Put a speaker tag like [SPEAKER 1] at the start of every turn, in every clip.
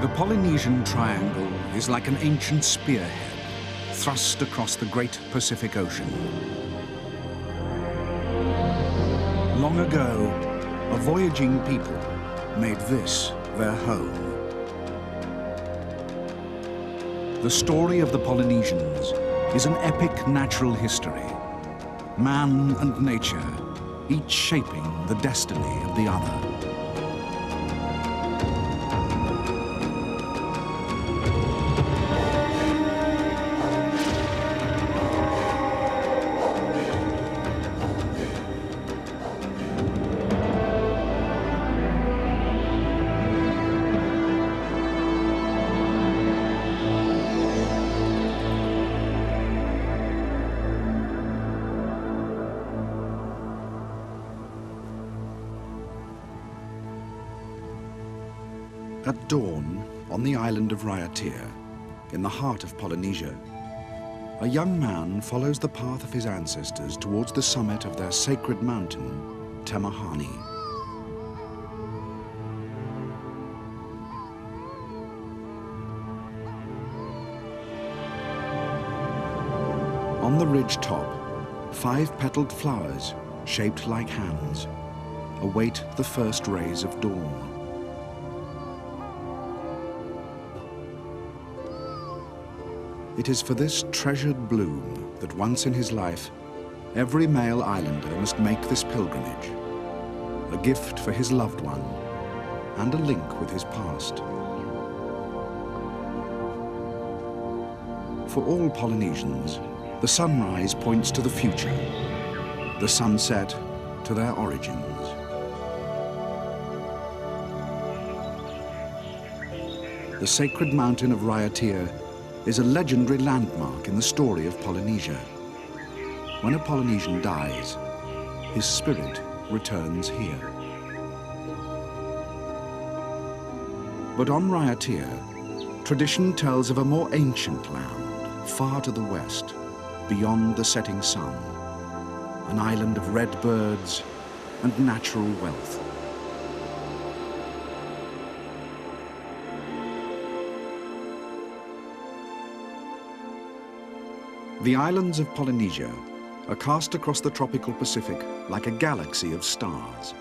[SPEAKER 1] The Polynesian Triangle is like an ancient spearhead thrust across the great Pacific Ocean. Long ago, a voyaging people made this their home. The story of the Polynesians is an epic natural history. Man and nature, each shaping the destiny of the other. At dawn, on the island of Raiatea, in the heart of Polynesia, a young man follows the path of his ancestors towards the summit of their sacred mountain, Temahani. On the ridge top, 5-petaled flowers, shaped like hands, await the first rays of dawn. It is for this treasured bloom that once in his life, every male islander must make this pilgrimage, a gift for his loved one and a link with his past. For all Polynesians, the sunrise points to the future, the sunset to their origins. The sacred mountain of Raiatea is a legendary landmark in the story of Polynesia. When a Polynesian dies, his spirit returns here. But on Raiatea, tradition tells of a more ancient land, far to the west, beyond the setting sun, an island of red birds and natural wealth. The islands of Polynesia are cast across the tropical Pacific like a galaxy of stars.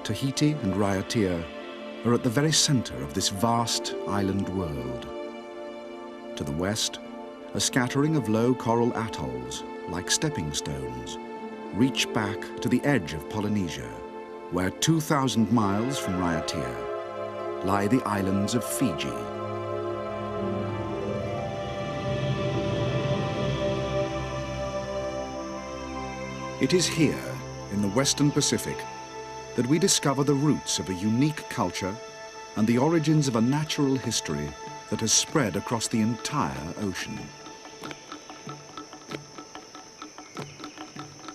[SPEAKER 1] Tahiti and Raiatea are at the very center of this vast island world. To the west, a scattering of low coral atolls, like stepping stones, reach back to the edge of Polynesia, where 2,000 miles from Raiatea lie the islands of Fiji. It is here, in the Western Pacific, that we discover the roots of a unique culture and the origins of a natural history that has spread across the entire ocean.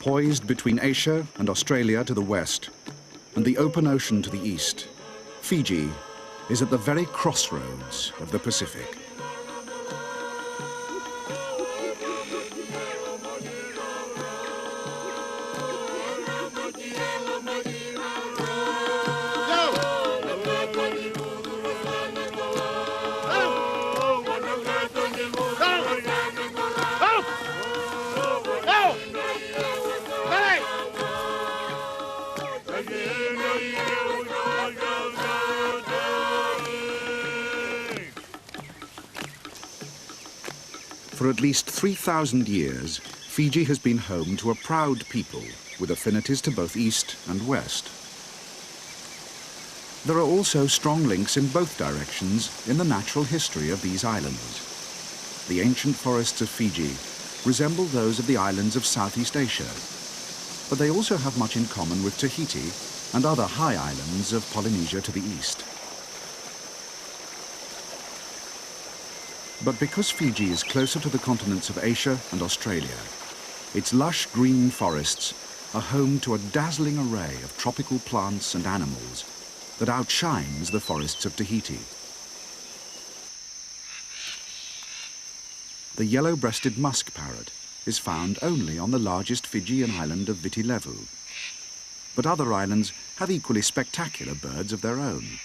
[SPEAKER 1] Poised between Asia and Australia to the west, and the open ocean to the east, Fiji is at the very crossroads of the Pacific. For at least 3,000 years, Fiji has been home to a proud people with affinities to both east and west. There are also strong links in both directions in the natural history of these islands. The ancient forests of Fiji resemble those of the islands of Southeast Asia, but they also have much in common with Tahiti and other high islands of Polynesia to the east. But because Fiji is closer to the continents of Asia and Australia, its lush green forests are home to a dazzling array of tropical plants and animals that outshines the forests of Tahiti. The yellow-breasted musk parrot is found only on the largest Fijian island of Viti Levu, but other islands have equally spectacular birds of their own.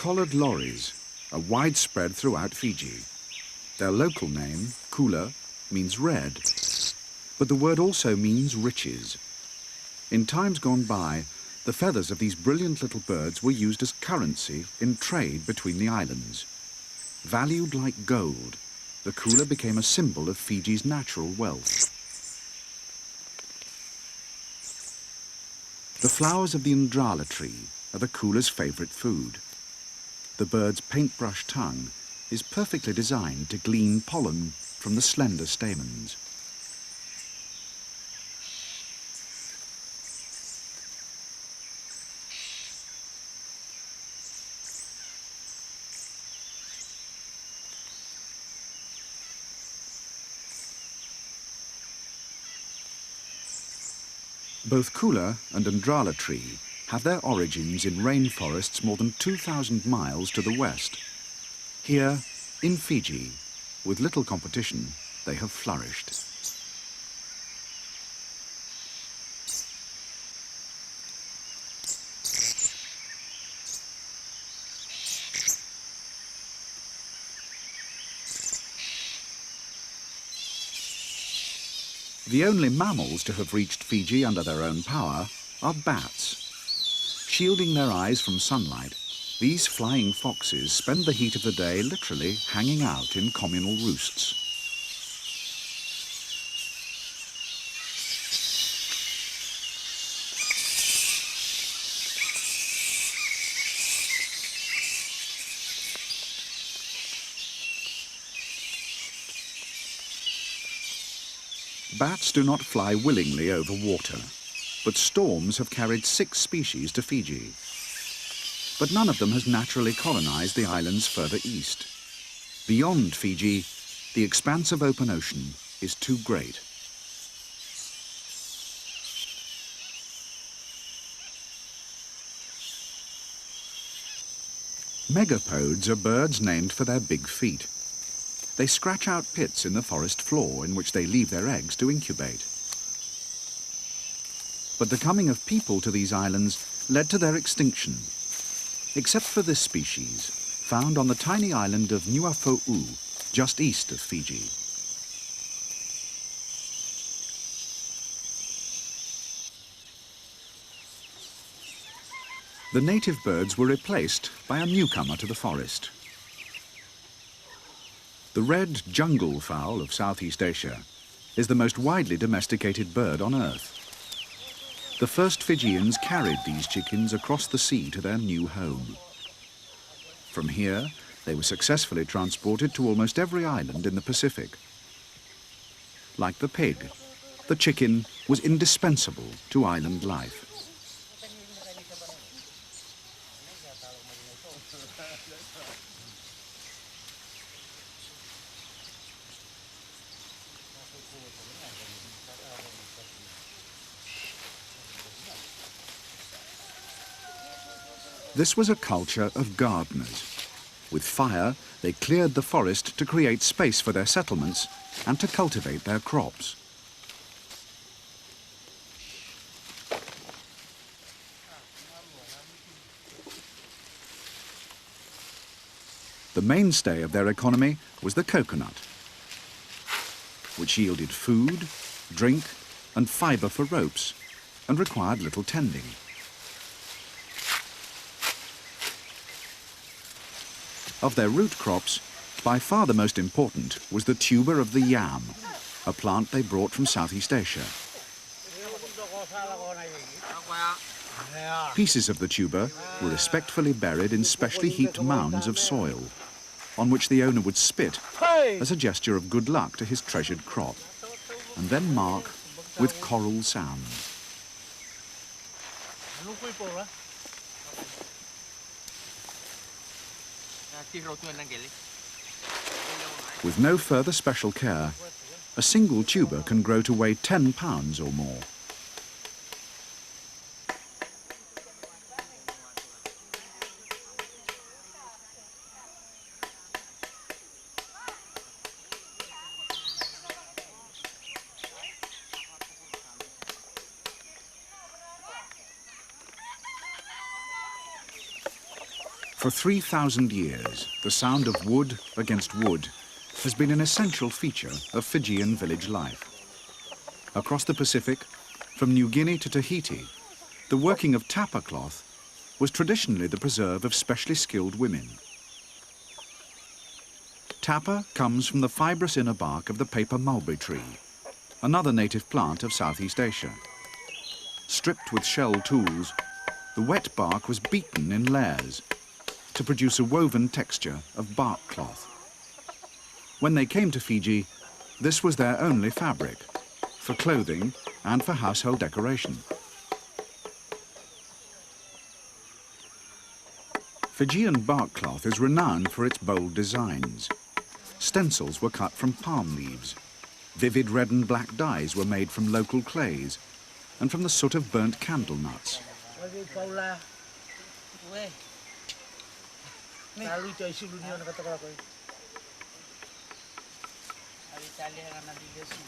[SPEAKER 1] Collared lories are widespread throughout Fiji. Their local name, kula, means red, but the word also means riches. In times gone by, the feathers of these brilliant little birds were used as currency in trade between the islands. Valued like gold, the kula became a symbol of Fiji's natural wealth. The flowers of the Ndrala tree are the kula's favourite food. The bird's paintbrush tongue is perfectly designed to glean pollen from the slender stamens. Both kula and Ndrala tree have their origins in rainforests more than 2,000 miles to the west. Here, in Fiji, with little competition, they have flourished. The only mammals to have reached Fiji under their own power are bats. Shielding their eyes from sunlight, these flying foxes spend the heat of the day literally hanging out in communal roosts. Bats do not fly willingly over water, but storms have carried 6 species to Fiji. But none of them has naturally colonized the islands further east. Beyond Fiji, the expanse of open ocean is too great. Megapodes are birds named for their big feet. They scratch out pits in the forest floor in which they leave their eggs to incubate. But the coming of people to these islands led to their extinction, except for this species, found on the tiny island of Nuafo'u, just east of Fiji. The native birds were replaced by a newcomer to the forest. The red jungle fowl of Southeast Asia is the most widely domesticated bird on Earth. The first Fijians carried these chickens across the sea to their new home. From here, they were successfully transported to almost every island in the Pacific. Like the pig, the chicken was indispensable to island life. This was a culture of gardeners. With fire, they cleared the forest to create space for their settlements and to cultivate their crops. The mainstay of their economy was the coconut, which yielded food, drink, and fibre for ropes, and required little tending. Of their root crops, by far the most important was the tuber of the yam, a plant they brought from Southeast Asia. Pieces of the tuber were respectfully buried in specially heaped mounds of soil, on which the owner would spit as a gesture of good luck to his treasured crop, and then mark with choral sounds. With no further special care, a single tuber can grow to weigh 10 pounds or more. For 3,000 years, the sound of wood against wood has been an essential feature of Fijian village life. Across the Pacific, from New Guinea to Tahiti, the working of tapa cloth was traditionally the preserve of specially skilled women. Tapa comes from the fibrous inner bark of the paper mulberry tree, another native plant of Southeast Asia. Stripped with shell tools, the wet bark was beaten in layers to produce a woven texture of bark cloth. When they came to Fiji, this was their only fabric, for clothing and for household decoration. Fijian bark cloth is renowned for its bold designs. Stencils were cut from palm leaves. Vivid red and black dyes were made from local clays and from the soot of burnt candle nuts.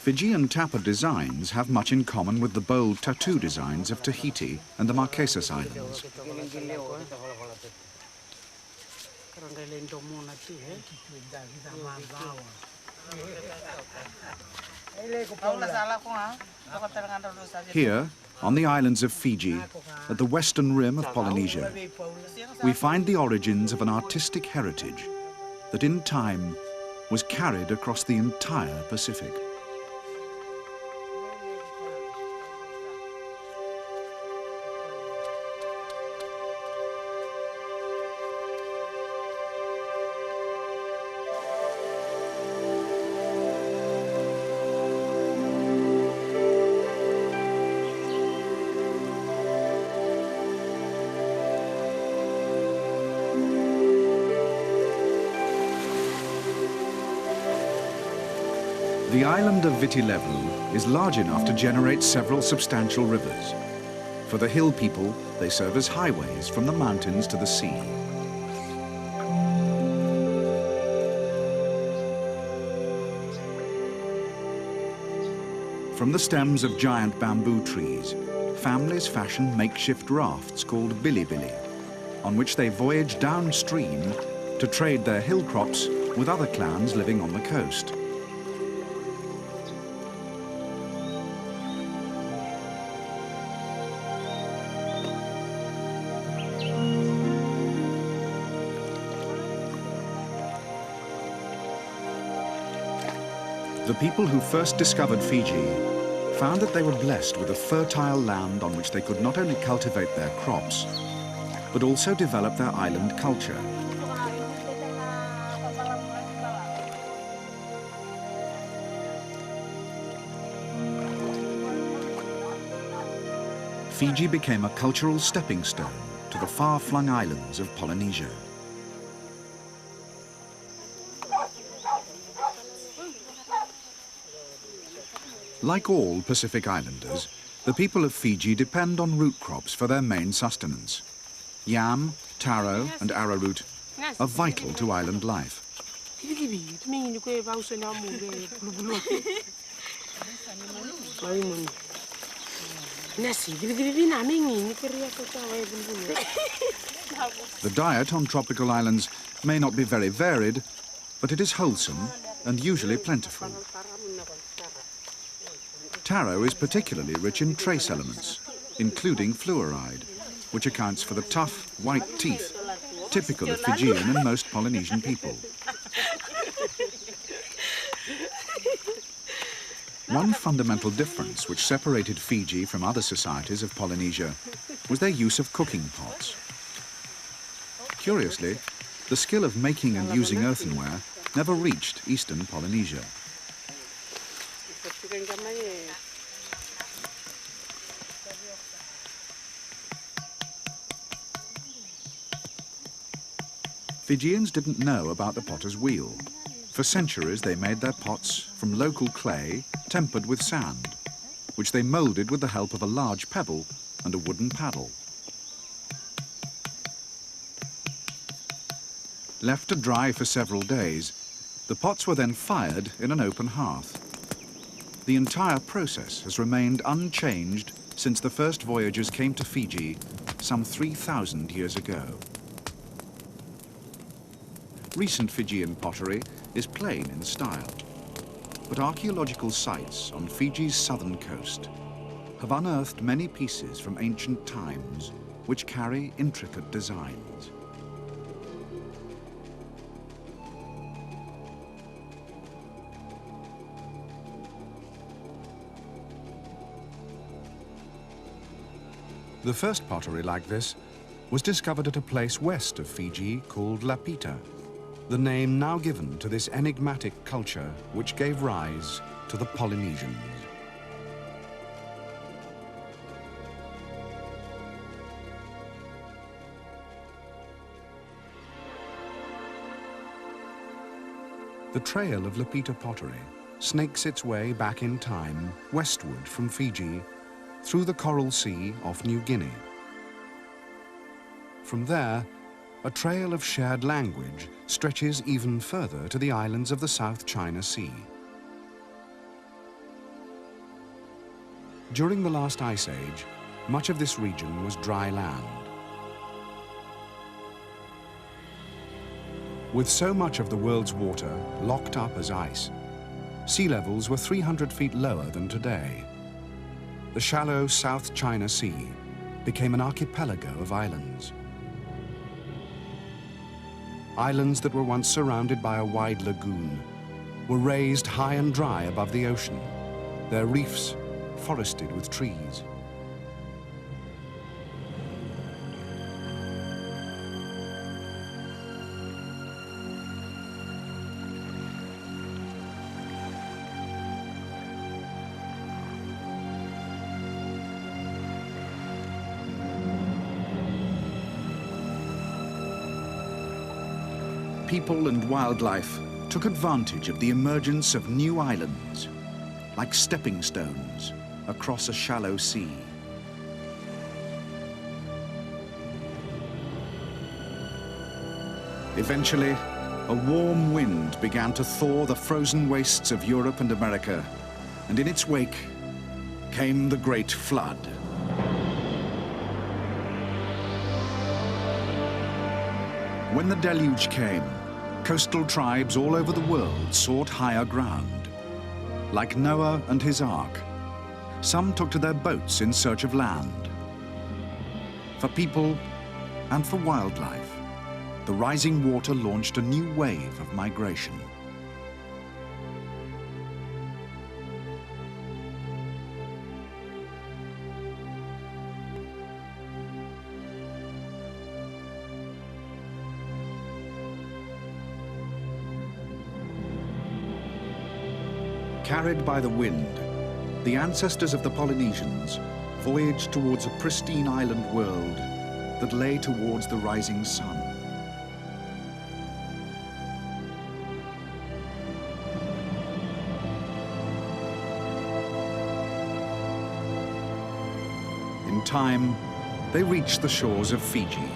[SPEAKER 1] Fijian tapa designs have much in common with the bold tattoo designs of Tahiti and the Marquesas Islands. Here, on the islands of Fiji, at the western rim of Polynesia, we find the origins of an artistic heritage that in time was carried across the entire Pacific. The island of Viti Levu is large enough to generate several substantial rivers. For the hill people, they serve as highways from the mountains to the sea. From the stems of giant bamboo trees, families fashion makeshift rafts called bilibili, on which they voyage downstream to trade their hill crops with other clans living on the coast. The people who first discovered Fiji found that they were blessed with a fertile land on which they could not only cultivate their crops, but also develop their island culture. Fiji became a cultural stepping stone to the far-flung islands of Polynesia. Like all Pacific Islanders, the people of Fiji depend on root crops for their main sustenance. Yam, taro and arrowroot are vital to island life. The diet on tropical islands may not be very varied, but it is wholesome and usually plentiful. Taro is particularly rich in trace elements, including fluoride, which accounts for the tough, white teeth typical of Fijian and most Polynesian people. One fundamental difference which separated Fiji from other societies of Polynesia was their use of cooking pots. Curiously, the skill of making and using earthenware never reached eastern Polynesia. Fijians didn't know about the potter's wheel. For centuries they made their pots from local clay tempered with sand, which they moulded with the help of a large pebble and a wooden paddle. Left to dry for several days, the pots were then fired in an open hearth. The entire process has remained unchanged since the first voyagers came to Fiji some 3,000 years ago. Recent Fijian pottery is plain in style, but archaeological sites on Fiji's southern coast have unearthed many pieces from ancient times which carry intricate designs. The first pottery like this was discovered at a place west of Fiji called Lapita, the name now given to this enigmatic culture which gave rise to the Polynesians. The trail of Lapita pottery snakes its way back in time westward from Fiji through the Coral Sea off New Guinea. From there, a trail of shared language stretches even further to the islands of the South China Sea. During the last ice age, much of this region was dry land. With so much of the world's water locked up as ice, sea levels were 300 feet lower than today. The shallow South China Sea became an archipelago of islands. Islands that were once surrounded by a wide lagoon were raised high and dry above the ocean, their reefs forested with trees. People and wildlife took advantage of the emergence of new islands, like stepping stones across a shallow sea. Eventually, a warm wind began to thaw the frozen wastes of Europe and America, and in its wake came the Great Flood. When the deluge came, coastal tribes all over the world sought higher ground. Like Noah and his ark, some took to their boats in search of land. For people and for wildlife, the rising water launched a new wave of migration. Carried by the wind, the ancestors of the Polynesians voyaged towards a pristine island world that lay towards the rising sun. In time, they reached the shores of Fiji.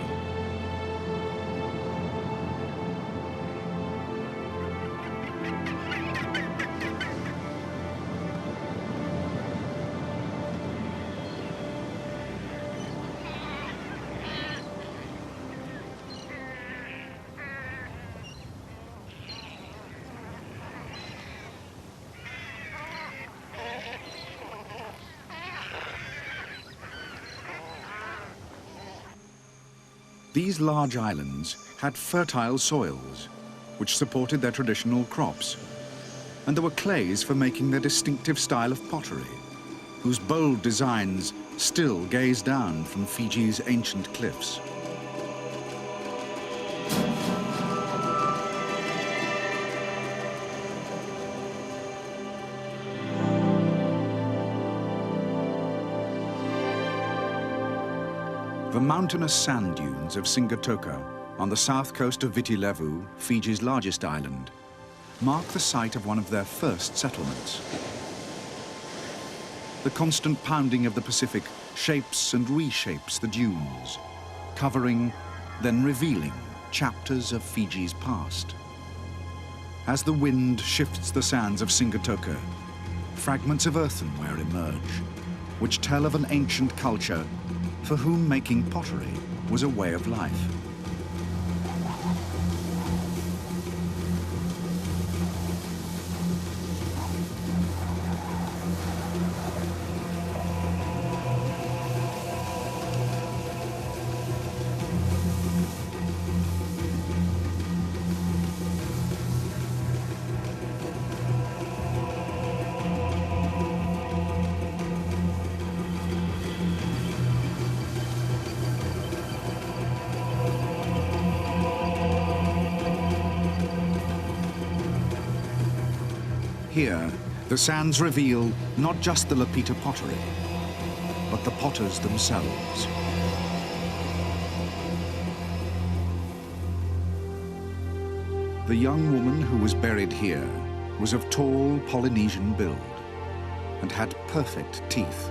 [SPEAKER 1] These large islands had fertile soils, which supported their traditional crops, and there were clays for making their distinctive style of pottery, whose bold designs still gaze down from Fiji's ancient cliffs. The mountainous sand dunes of Singatoka on the south coast of Viti Levu, Fiji's largest island, mark the site of one of their first settlements. The constant pounding of the Pacific shapes and reshapes the dunes, covering, then revealing chapters of Fiji's past. As the wind shifts the sands of Singatoka, fragments of earthenware emerge, which tell of an ancient culture for whom making pottery was a way of life. Here, the sands reveal not just the lapita pottery, but the potters themselves. The young woman who was buried here was of tall Polynesian build and had perfect teeth.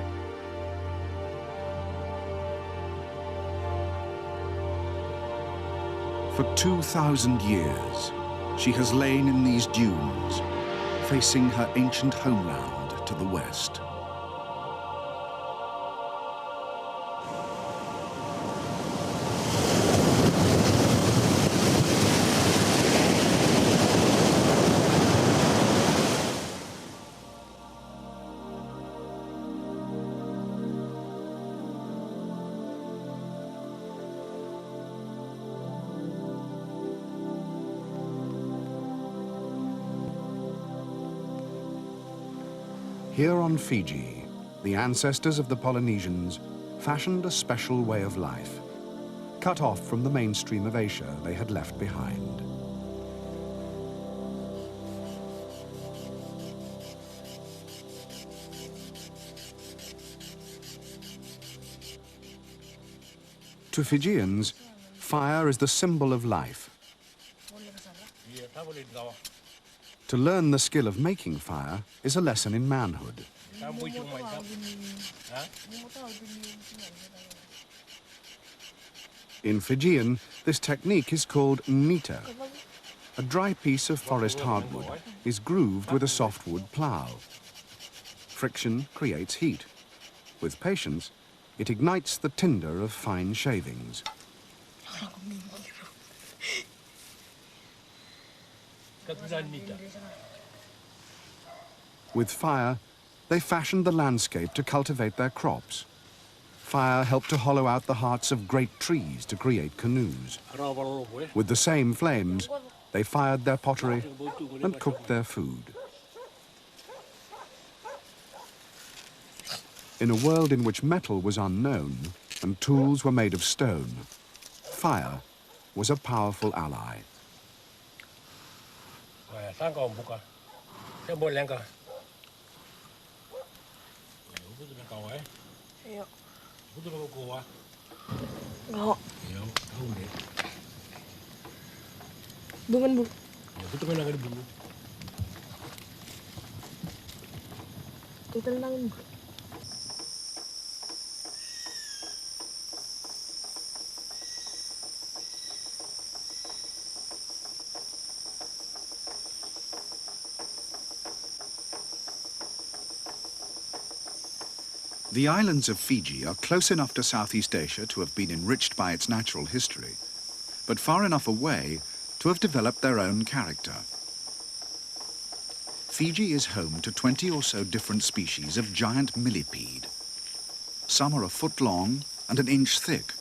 [SPEAKER 1] For 2,000 years, she has lain in these dunes, facing her ancient homeland to the west. Here on Fiji, the ancestors of the Polynesians fashioned a special way of life, cut off from the mainstream of Asia they had left behind. To Fijians, fire is the symbol of life. To learn the skill of making fire is a lesson in manhood. In Fijian, this technique is called nita. A dry piece of forest hardwood is grooved with a softwood plough. Friction creates heat. With patience, it ignites the tinder of fine shavings. With fire, they fashioned the landscape to cultivate their crops. Fire helped to hollow out the hearts of great trees to create canoes. With the same flames, they fired their pottery and cooked their food. In a world in which metal was unknown and tools were made of stone, fire was a powerful ally. The islands of Fiji are close enough to Southeast Asia to have been enriched by its natural history, but far enough away to have developed their own character. Fiji is home to 20 or so different species of giant millipede. Some are a foot long and an inch thick,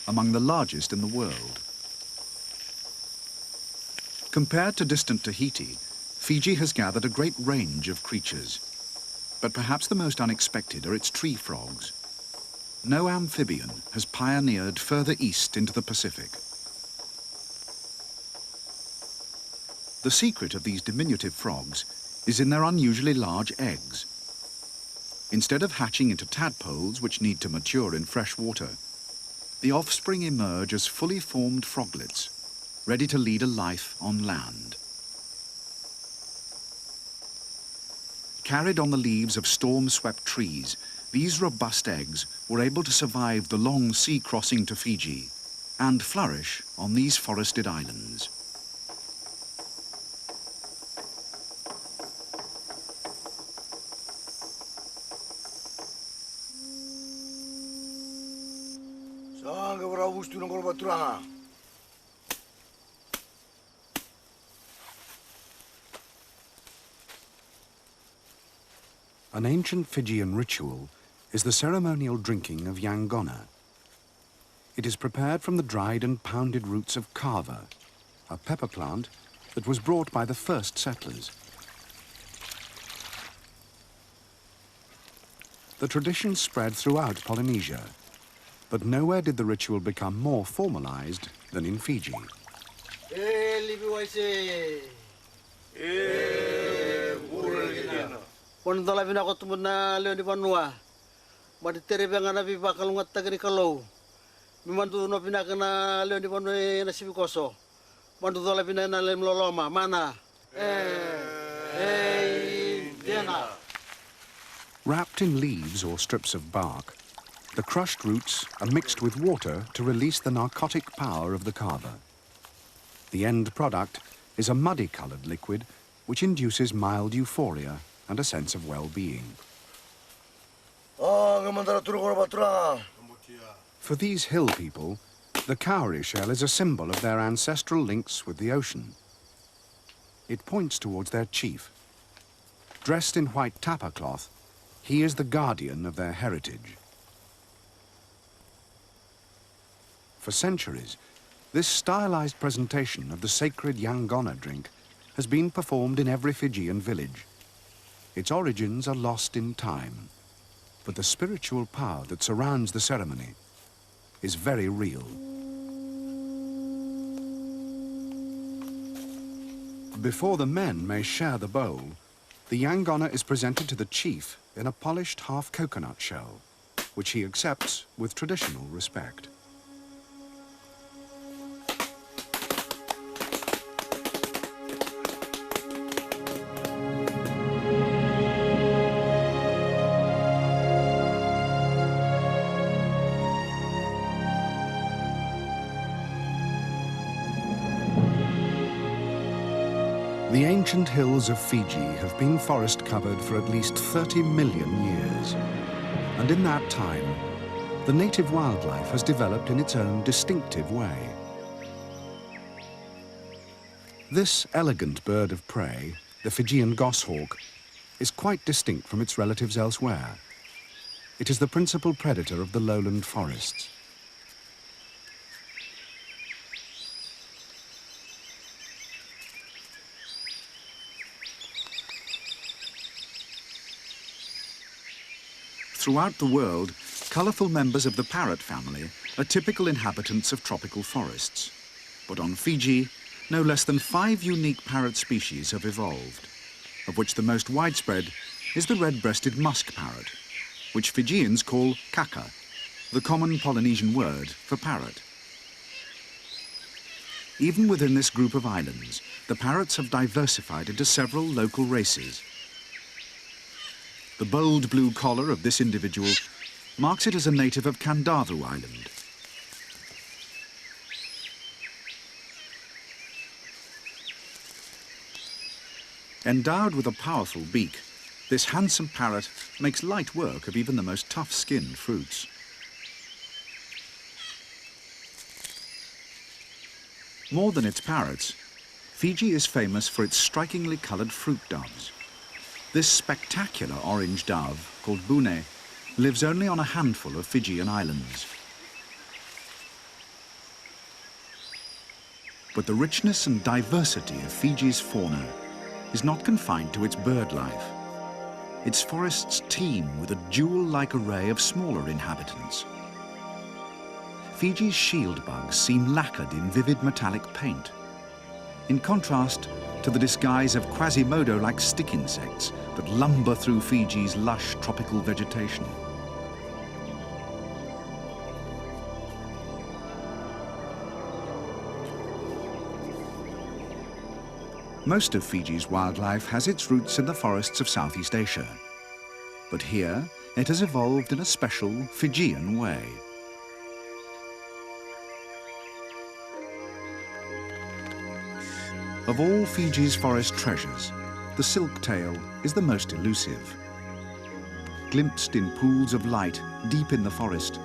[SPEAKER 1] among the largest in the world. Compared to distant Tahiti, Fiji has gathered a great range of creatures. But perhaps the most unexpected are its tree frogs. No amphibian has pioneered further east into the Pacific. The secret of these diminutive frogs is in their unusually large eggs. Instead of hatching into tadpoles which need to mature in fresh water, the offspring emerge as fully formed froglets, ready to lead a life on land. Carried on the leaves of storm-swept trees, these robust eggs were able to survive the long sea crossing to Fiji and flourish on these forested islands. An ancient Fijian ritual is the ceremonial drinking of yangona. It is prepared from the dried and pounded roots of kava, a pepper plant that was brought by the first settlers. The tradition spread throughout Polynesia, but nowhere did the ritual become more formalized than in Fiji.
[SPEAKER 2] One dollar in a cotumuna, Leoni Vanua. But the Terevanga Vivakalunga Tagricalo. We want to know Pinacana, Leoni Vanua, and a Civicoso. Want to dollar in a Lemloloma, Mana.
[SPEAKER 1] Wrapped in leaves or strips of bark, the crushed roots are mixed with water to release the narcotic power of the kava. The end product is a muddy-coloured liquid which induces mild euphoria and a sense of well-being. For these hill people, the cowrie shell is a symbol of their ancestral links with the ocean. It points towards their chief. Dressed in white tapa cloth, he is the guardian of their heritage. For centuries, this stylized presentation of the sacred Yangona drink has been performed in every Fijian village. Its origins are lost in time, but the spiritual power that surrounds the ceremony is very real. Before the men may share the bowl, the Yangona is presented to the chief in a polished half-coconut shell, which he accepts with traditional respect. The ancient hills of Fiji have been forest-covered for at least 30 million years. And in that time, the native wildlife has developed in its own distinctive way. This elegant bird of prey, the Fijian goshawk, is quite distinct from its relatives elsewhere. It is the principal predator of the lowland forests. Throughout the world, colourful members of the parrot family are typical inhabitants of tropical forests. But on Fiji, no less than 5 unique parrot species have evolved, of which the most widespread is the red-breasted musk parrot, which Fijians call kaka, the common Polynesian word for parrot. Even within this group of islands, the parrots have diversified into several local races. The bold blue collar of this individual marks it as a native of Kandavu Island. Endowed with a powerful beak, this handsome parrot makes light work of even the most tough-skinned fruits. More than its parrots, Fiji is famous for its strikingly coloured fruit doves. This spectacular orange dove, called bune, lives only on a handful of Fijian islands. But the richness and diversity of Fiji's fauna is not confined to its bird life. Its forests teem with a jewel-like array of smaller inhabitants. Fiji's shield bugs seem lacquered in vivid metallic paint, in contrast to the disguise of Quasimodo-like stick insects that lumber through Fiji's lush tropical vegetation. Most of Fiji's wildlife has its roots in the forests of Southeast Asia, but here it has evolved in a special Fijian way. Of all Fiji's forest treasures, the silk-tail is the most elusive. Glimpsed in pools of light deep in the forest,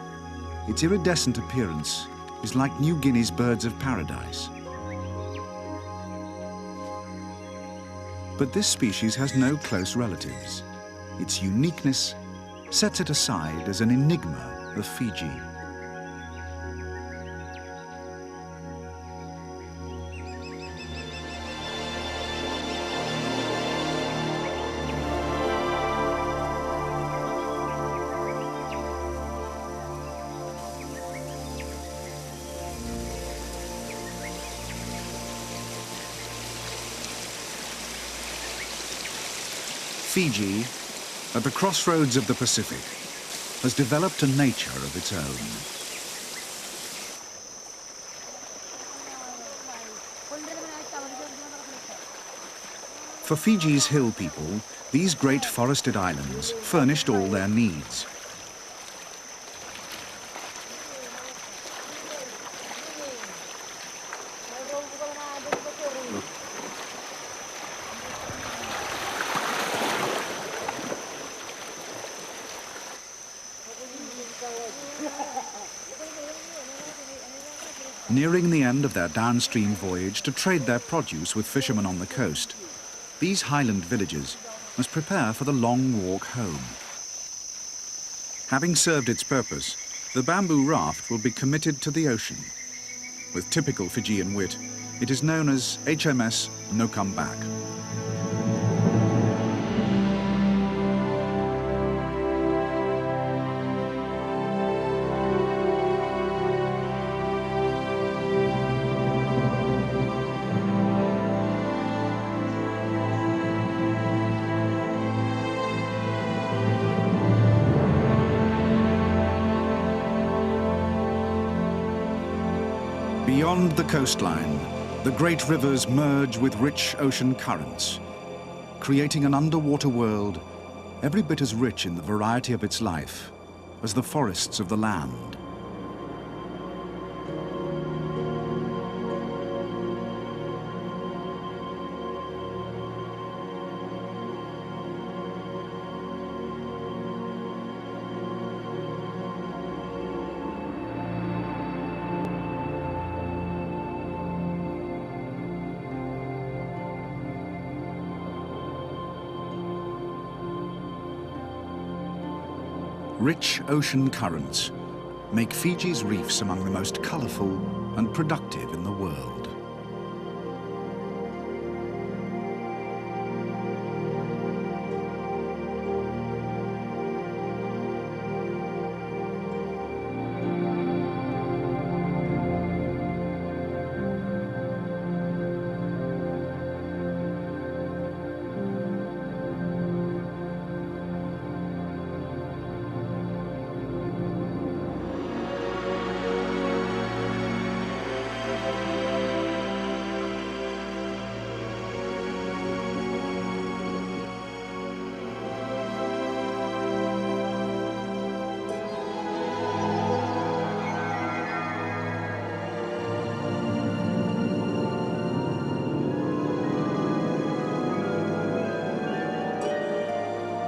[SPEAKER 1] its iridescent appearance is like New Guinea's birds of paradise. But this species has no close relatives. Its uniqueness sets it aside as an enigma of Fiji. Fiji, at the crossroads of the Pacific, has developed a nature of its own. For Fiji's hill people, these great forested islands furnished all their needs. Nearing the end of their downstream voyage to trade their produce with fishermen on the coast, these highland villages must prepare for the long walk home. Having served its purpose, the bamboo raft will be committed to the ocean. With typical Fijian wit, it is known as HMS No Come Back. Beyond the coastline, the great rivers merge with rich ocean currents, creating an underwater world every bit as rich in the variety of its life as the forests of the land. Rich ocean currents make Fiji's reefs among the most colourful and productive in the world.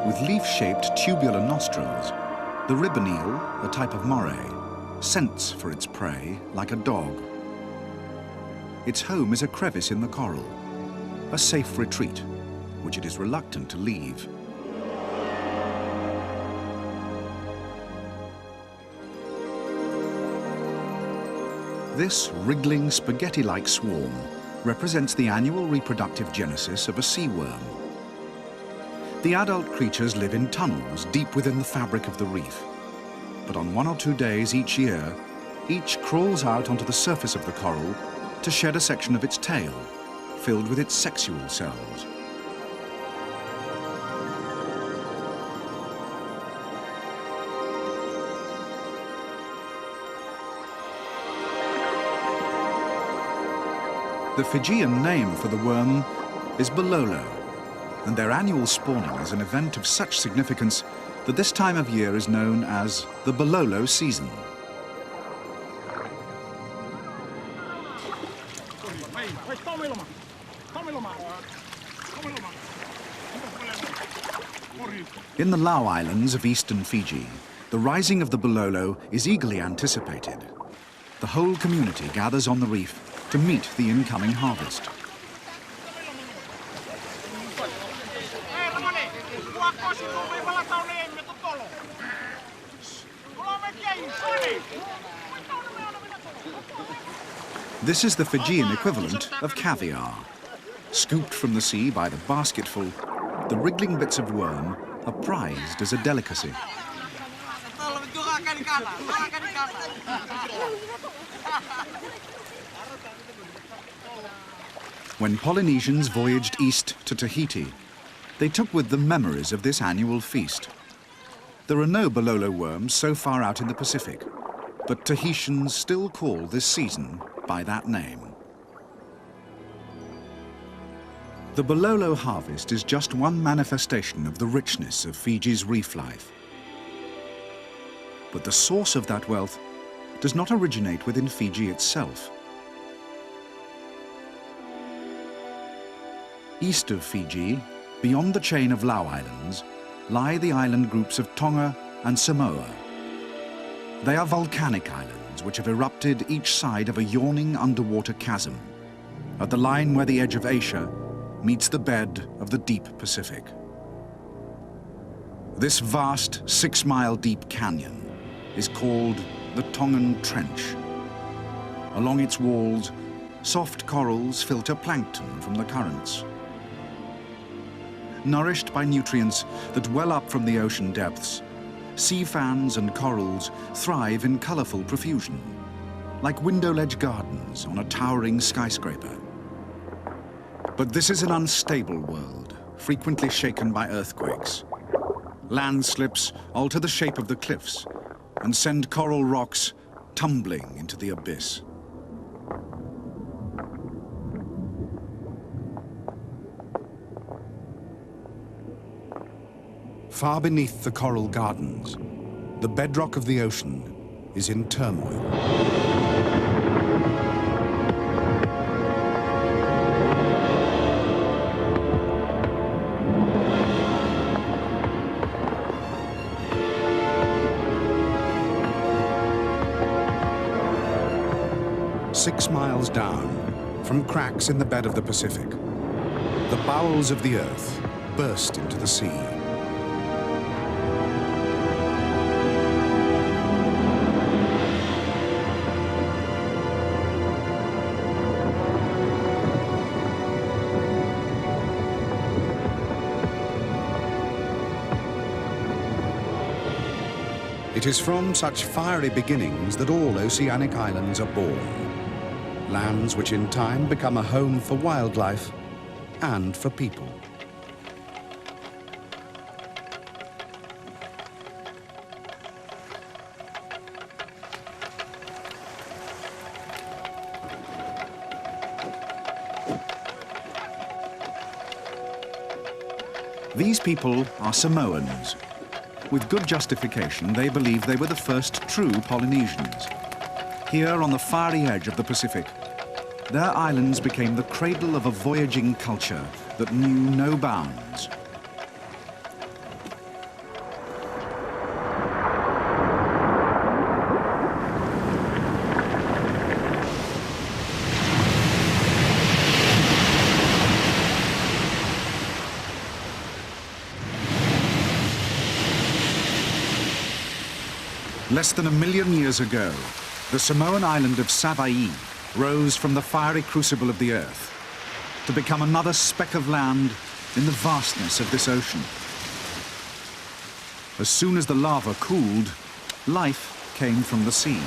[SPEAKER 1] With leaf-shaped tubular nostrils, the ribbon eel, a type of moray, scents for its prey like a dog. Its home is a crevice in the coral, a safe retreat, which it is reluctant to leave. This wriggling spaghetti-like swarm represents the annual reproductive genesis of a sea worm. The adult creatures live in tunnels deep within the fabric of the reef. But on 1 or 2 days each year, each crawls out onto the surface of the coral to shed a section of its tail, filled with its sexual cells. The Fijian name for the worm is bololo, and their annual spawning is an event of such significance that this time of year is known as the bololo season. In the Lau Islands of eastern Fiji, the rising of the bololo is eagerly anticipated. The whole community gathers on the reef to meet the incoming harvest. This is the Fijian equivalent of caviar. Scooped from the sea by the basketful, the wriggling bits of worm are prized as a delicacy. When Polynesians voyaged east to Tahiti, They took with them memories of this annual feast. There are no bololo worms so far out in the Pacific, but Tahitians still call this season by that name. The bololo harvest is just one manifestation of the richness of Fiji's reef life. But the source of that wealth does not originate within Fiji itself. East of Fiji, beyond the chain of Lau Islands, lie the island groups of Tonga and Samoa. They are volcanic islands which have erupted each side of a yawning underwater chasm, at the line where the edge of Asia meets the bed of the deep Pacific. This vast 6-mile-deep canyon is called the Tongan Trench. Along its walls, soft corals filter plankton from the currents. Nourished by nutrients that well up from the ocean depths, sea fans and corals thrive in colorful profusion, like window ledge gardens on a towering skyscraper. But this is an unstable world, frequently shaken by earthquakes. Landslips alter the shape of the cliffs and send coral rocks tumbling into the abyss. Far beneath the coral gardens, the bedrock of the ocean is in turmoil. Six miles down, from cracks in the bed of the Pacific, the bowels of the earth burst into the sea. It is from such fiery beginnings that all oceanic islands are born. Lands which in time become a home for wildlife and for people. These people are Samoans. With good justification, they believe they were the first true Polynesians. Here on the fiery edge of the Pacific, their islands became the cradle of a voyaging culture that knew no bounds. Less than 1 million years ago, the Samoan island of Savaii rose from the fiery crucible of the earth to become another speck of land in the vastness of this ocean. As soon as the lava cooled, life came from the sea.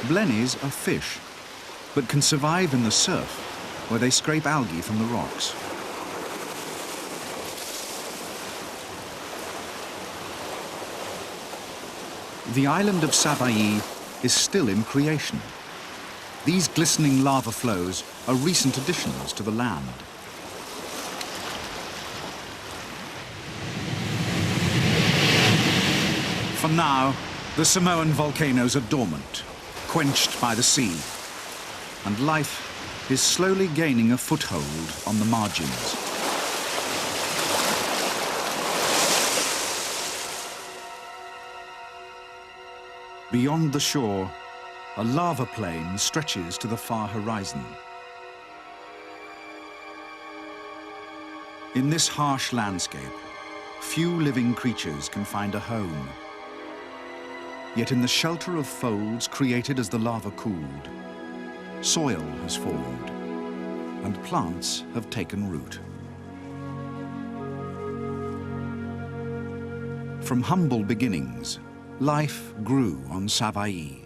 [SPEAKER 1] Blennies are fish, but can survive in the surf, where they scrape algae from the rocks. The island of Savaii is still in creation. These glistening lava flows are recent additions to the land. For now, the Samoan volcanoes are dormant, quenched by the sea, and life is slowly gaining a foothold on the margins. Beyond the shore, a lava plain stretches to the far horizon. In this harsh landscape, few living creatures can find a home. Yet in the shelter of folds created as the lava cooled, soil has formed, and plants have taken root. From humble beginnings, life grew on Savaii.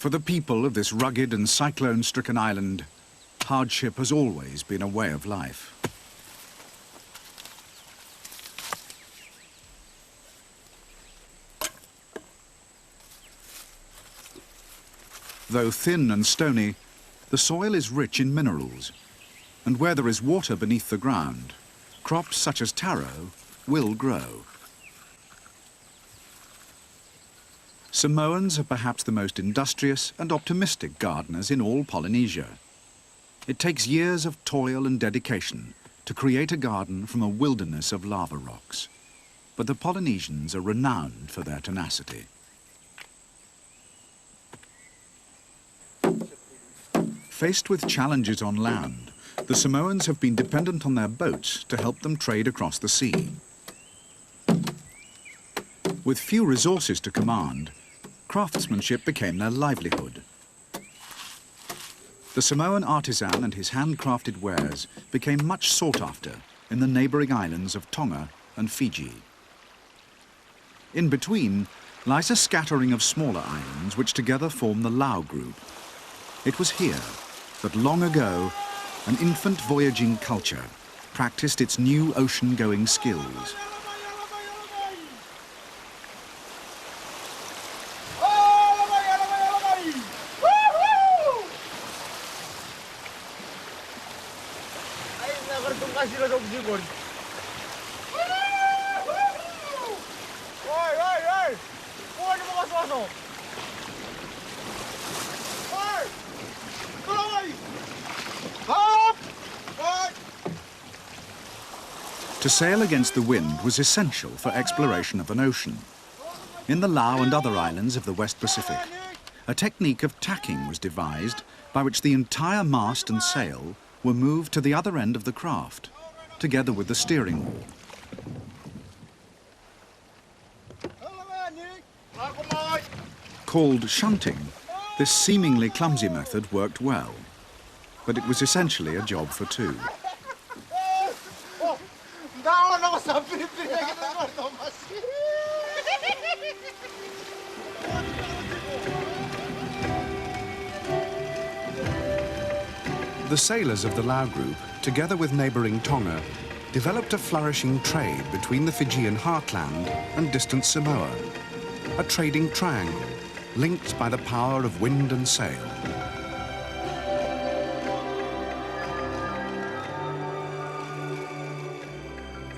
[SPEAKER 1] For the people of this rugged and cyclone-stricken island, hardship has always been a way of life. Though thin and stony, the soil is rich in minerals, and where there is water beneath the ground, crops such as taro will grow. Samoans are perhaps the most industrious and optimistic gardeners in all Polynesia. It takes years of toil and dedication to create a garden from a wilderness of lava rocks. But the Polynesians are renowned for their tenacity. Faced with challenges on land, the Samoans have been dependent on their boats to help them trade across the sea. With few resources to command, craftsmanship became their livelihood. The Samoan artisan and his handcrafted wares became much sought after in the neighbouring islands of Tonga and Fiji. In between lies a scattering of smaller islands which together form the Lau group. It was here that long ago an infant voyaging culture practiced its new ocean-going skills. To sail against the wind was essential for exploration of an ocean. In the Lau and other islands of the West Pacific, a technique of tacking was devised by which the entire mast and sail were moved to the other end of the craft, together with the steering oar. Called shunting, this seemingly clumsy method worked well, but it was essentially a job for two. The sailors of the Lau group, together with neighbouring Tonga, developed a flourishing trade between the Fijian heartland and distant Samoa, a trading triangle linked by the power of wind and sail.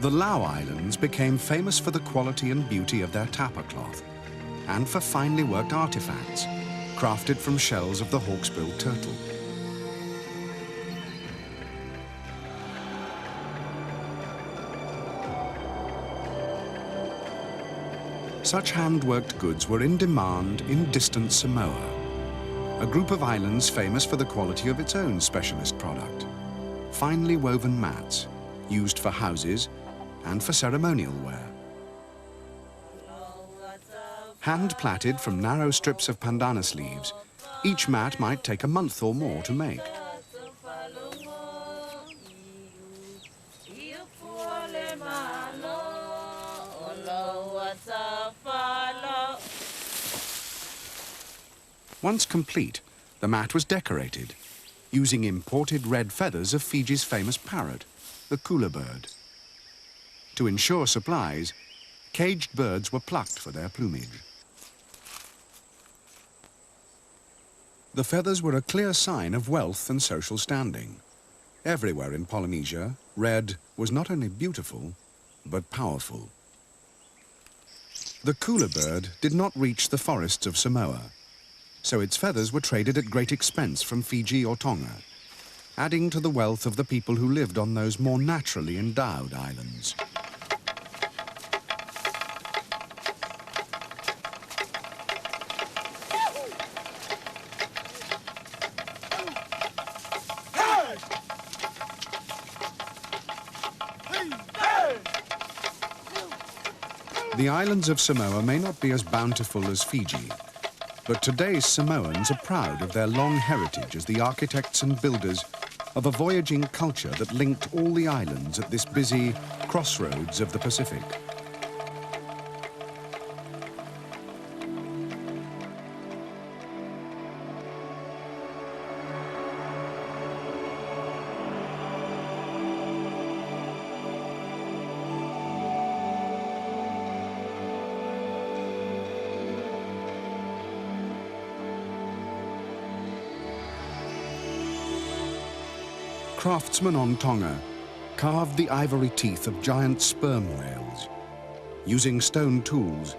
[SPEAKER 1] The Lau Islands became famous for the quality and beauty of their tapa cloth and for finely worked artifacts crafted from shells of the hawksbill turtle. Such hand-worked goods were in demand in distant Samoa, a group of islands famous for the quality of its own specialist product, finely woven mats used for houses and for ceremonial wear. Hand-plaited from narrow strips of pandanus leaves, each mat might take a month or more to make. Once complete, the mat was decorated, using imported red feathers of Fiji's famous parrot, the cooler bird. To ensure supplies, caged birds were plucked for their plumage. The feathers were a clear sign of wealth and social standing. Everywhere in Polynesia, red was not only beautiful, but powerful. The cooler bird did not reach the forests of Samoa, so its feathers were traded at great expense from Fiji or Tonga, adding to the wealth of the people who lived on those more naturally endowed islands. The islands of Samoa may not be as bountiful as Fiji, but today's Samoans are proud of their long heritage as the architects and builders of a voyaging culture that linked all the islands at this busy crossroads of the Pacific. craftsmen on Tonga carved the ivory teeth of giant sperm whales. Using stone tools,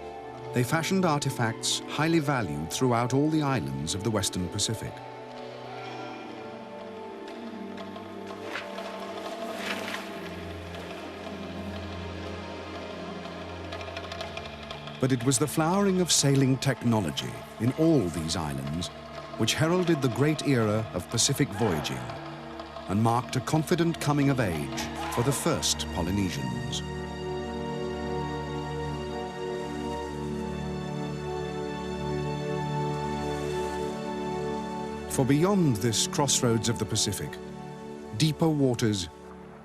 [SPEAKER 1] they fashioned artifacts highly valued throughout all the islands of the Western Pacific. But it was the flowering of sailing technology in all these islands which heralded the great era of Pacific voyaging and marked a confident coming of age for the first Polynesians. For beyond this crossroads of the Pacific, deeper waters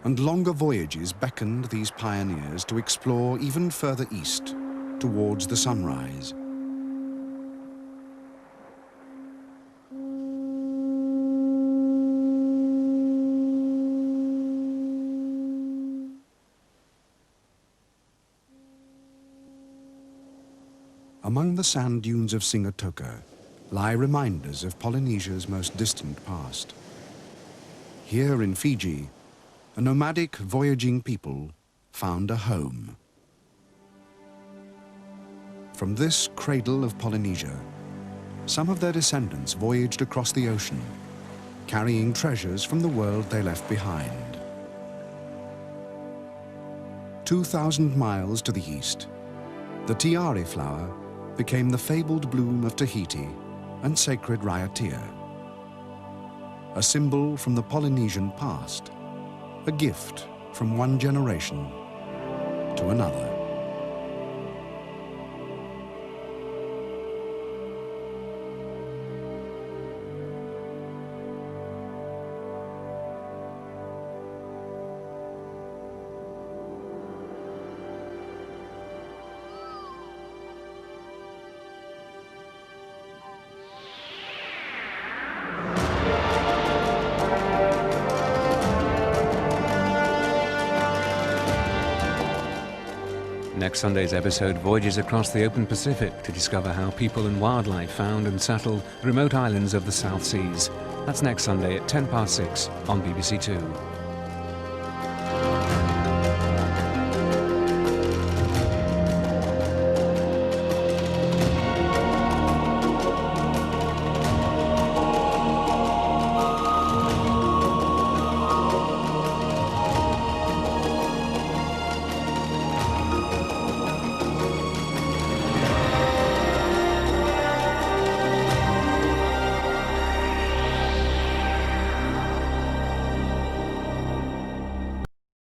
[SPEAKER 1] and longer voyages beckoned these pioneers to explore even further east towards the sunrise. Among the sand dunes of Singatoka lie reminders of Polynesia's most distant past. Here in Fiji, a nomadic voyaging people found a home. From this cradle of Polynesia, some of their descendants voyaged across the ocean, carrying treasures from the world they left behind. 2,000 miles to the east, the tiare flower became the fabled bloom of Tahiti and sacred Raiatea. A symbol from the Polynesian past, a gift from one generation to another.
[SPEAKER 3] Next Sunday's episode voyages across the open Pacific to discover how people and wildlife found and settled remote islands of the South Seas. That's next Sunday at 6:10 on BBC Two.